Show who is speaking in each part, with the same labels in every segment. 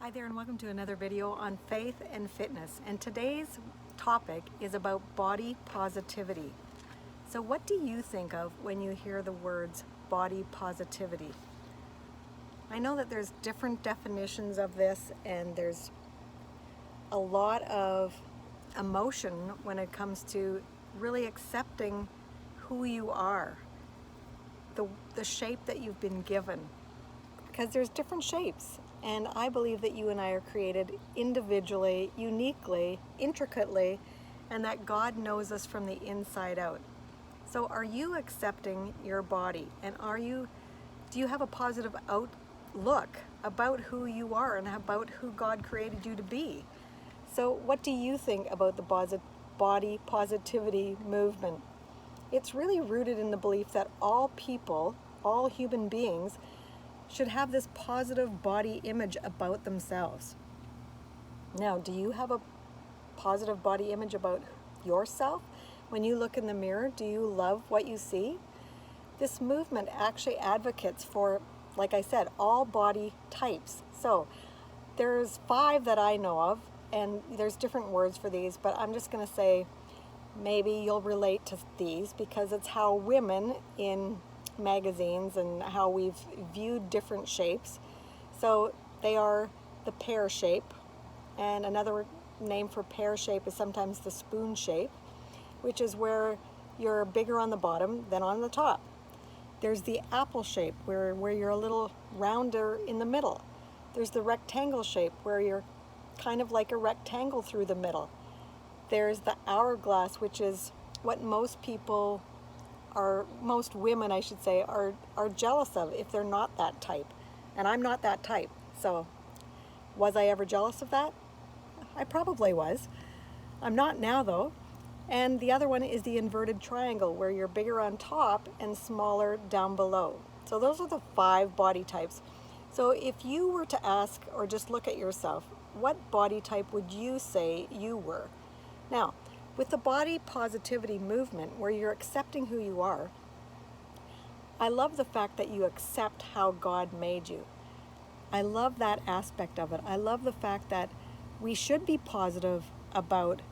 Speaker 1: Hi there and welcome to another video on faith and fitness, and today's topic is about body positivity. So what do you think of when you hear the words body positivity? I know that there's different definitions of this and there's a lot of emotion when it comes to really accepting who you are, the shape that you've been given, because there's different shapes. And I believe that you and I are created individually, uniquely, intricately, and that God knows us from the inside out. So are you accepting your body? And do you have a positive outlook about who you are and about who God created you to be? So what do you think about the body positivity movement? It's really rooted in the belief that all people, all human beings, should have this positive body image about themselves. Now, do you have a positive body image about yourself? When you look in the mirror, do you love what you see? This movement actually advocates for, like I said, all body types. So there's 5 that I know of, and there's different words for these, but I'm just going to say maybe you'll relate to these because it's how women in magazines and how we've viewed different shapes. So they are the pear shape, and another name for pear shape is sometimes the spoon shape, which is where you're bigger on the bottom than on the top. There's the apple shape where you're a little rounder in the middle. There's the rectangle shape where you're kind of like a rectangle through the middle. There's the hourglass, which is what most women, I should say, are jealous of if they're not that type. And I'm not that type. So was I ever jealous of that? I probably was. I'm not now though. And the other one is the inverted triangle, where you're bigger on top and smaller down below. So those are the 5 body types. So if you were to ask or just look at yourself, what body type would you say you were? Now, with the body positivity movement, where you're accepting who you are, I love the fact that you accept how God made you. I love that aspect of it. I love the fact that we should be positive about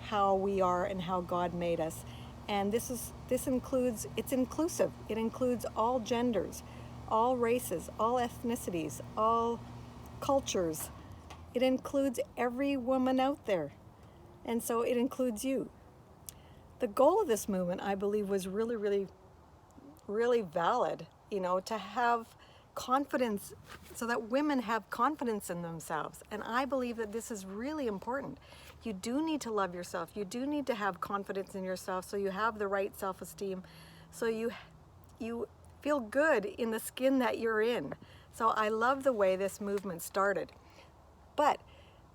Speaker 1: how we are and how God made us. And it's inclusive. It includes all genders, all races, all ethnicities, all cultures. It includes every woman out there. And so it includes you. The goal of this movement, I believe, was really, really, really valid, to have confidence, so that women have confidence in themselves. And I believe that this is really important. You do need to love yourself. You do need to have confidence in yourself, so you have the right self-esteem, so you feel good in the skin that you're in. So I love the way this movement started. But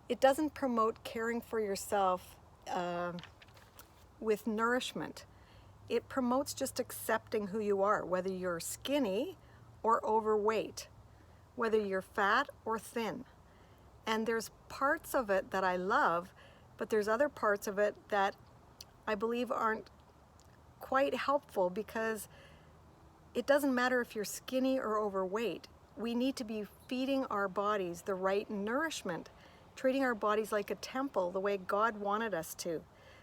Speaker 1: it doesn't promote caring for yourself with nourishment. It promotes just accepting who you are, whether you're skinny or overweight, whether you're fat or thin. And there's parts of it that I love, but there's other parts of it that I believe aren't quite helpful, because it doesn't matter if you're skinny or overweight. We need to be feeding our bodies the right nourishment, treating our bodies like a temple, the way God wanted us to.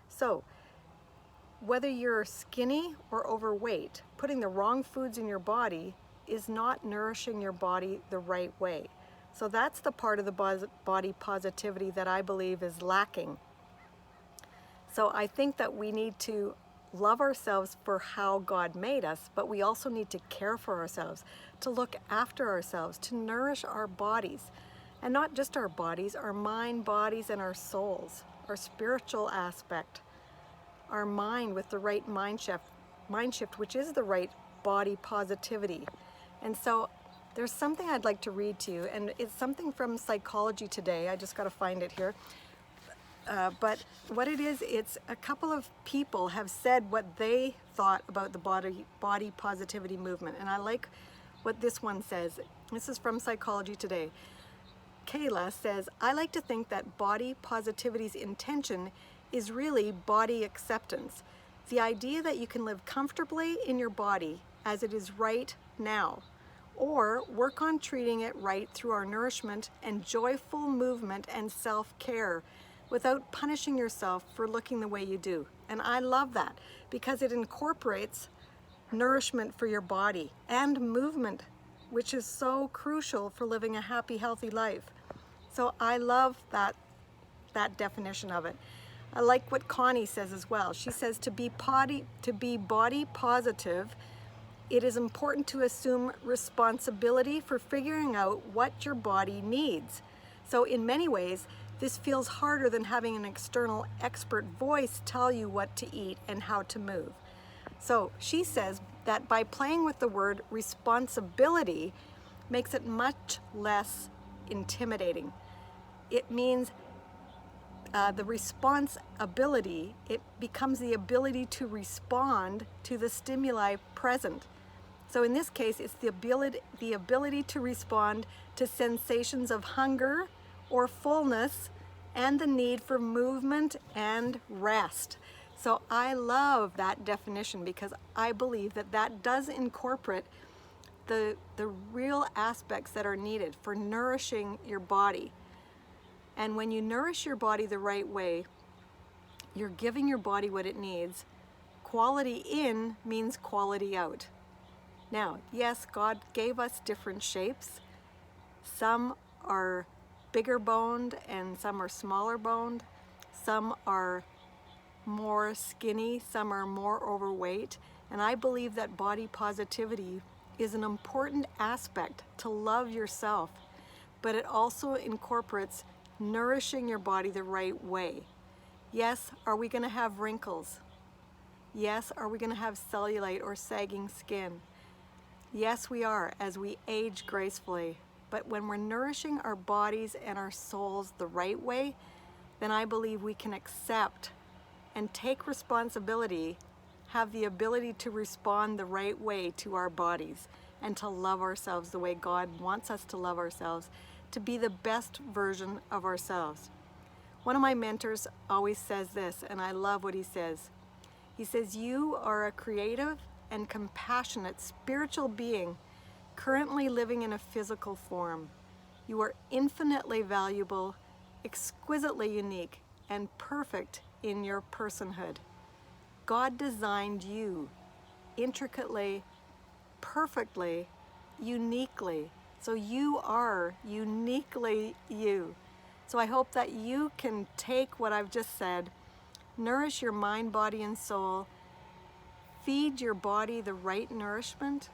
Speaker 1: So whether you're skinny or overweight, putting the wrong foods in your body is not nourishing your body the right way. So that's the part of the body positivity that I believe is lacking. So I think that we need to love ourselves for how God made us, but we also need to care for ourselves, to look after ourselves, to nourish our bodies. And not just our bodies, our mind, bodies, and our souls, our spiritual aspect, our mind with the right mind shift, which is the right body positivity. And so there's something I'd like to read to you, and it's something from Psychology Today. I just got to find it here. But what it is, it's a couple of people have said what they thought about the body positivity movement. And I like what this one says. This is from Psychology Today. Kayla says, I like to think that body positivity's intention is really body acceptance. The idea that you can live comfortably in your body as it is right now, or work on treating it right through our nourishment and joyful movement and self-care without punishing yourself for looking the way you do. And I love that because it incorporates nourishment for your body and movement, which is so crucial for living a happy, healthy life. So I love that definition of it. I like what Connie says as well. She says to be body positive, it is important to assume responsibility for figuring out what your body needs. So in many ways, this feels harder than having an external expert voice tell you what to eat and how to move. So she says that by playing with the word responsibility makes it much less intimidating. It means the responsibility, it becomes the ability to respond to the stimuli present. So in this case, it's the ability to respond to sensations of hunger or fullness and the need for movement and rest. So I love that definition because I believe that does incorporate the real aspects that are needed for nourishing your body. And when you nourish your body the right way, you're giving your body what it needs. Quality in means quality out. Now, yes, God gave us different shapes. Some are bigger boned and some are smaller boned. Some are more skinny, some are more overweight. And I believe that body positivity is an important aspect to love yourself, but it also incorporates nourishing your body the right way. Yes, are we going to have wrinkles? Yes, are we going to have cellulite or sagging skin? Yes, we are, as we age gracefully. But when we're nourishing our bodies and our souls the right way, then I believe we can accept and take responsibility, have the ability to respond the right way to our bodies and to love ourselves the way God wants us to love ourselves, to be the best version of ourselves. One of my mentors always says this, and I love what he says. He says, "You are a creative and compassionate spiritual being currently living in a physical form. You are infinitely valuable, exquisitely unique, and perfect in your personhood. God designed you intricately, perfectly, uniquely. So you are uniquely you." So I hope that you can take what I've just said, nourish your mind, body, and soul, feed your body the right nourishment,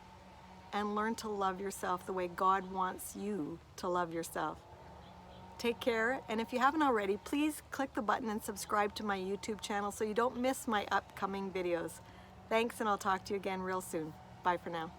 Speaker 1: and learn to love yourself the way God wants you to love yourself. Take care, and if you haven't already, please click the button and subscribe to my YouTube channel so you don't miss my upcoming videos. Thanks, and I'll talk to you again real soon. Bye for now.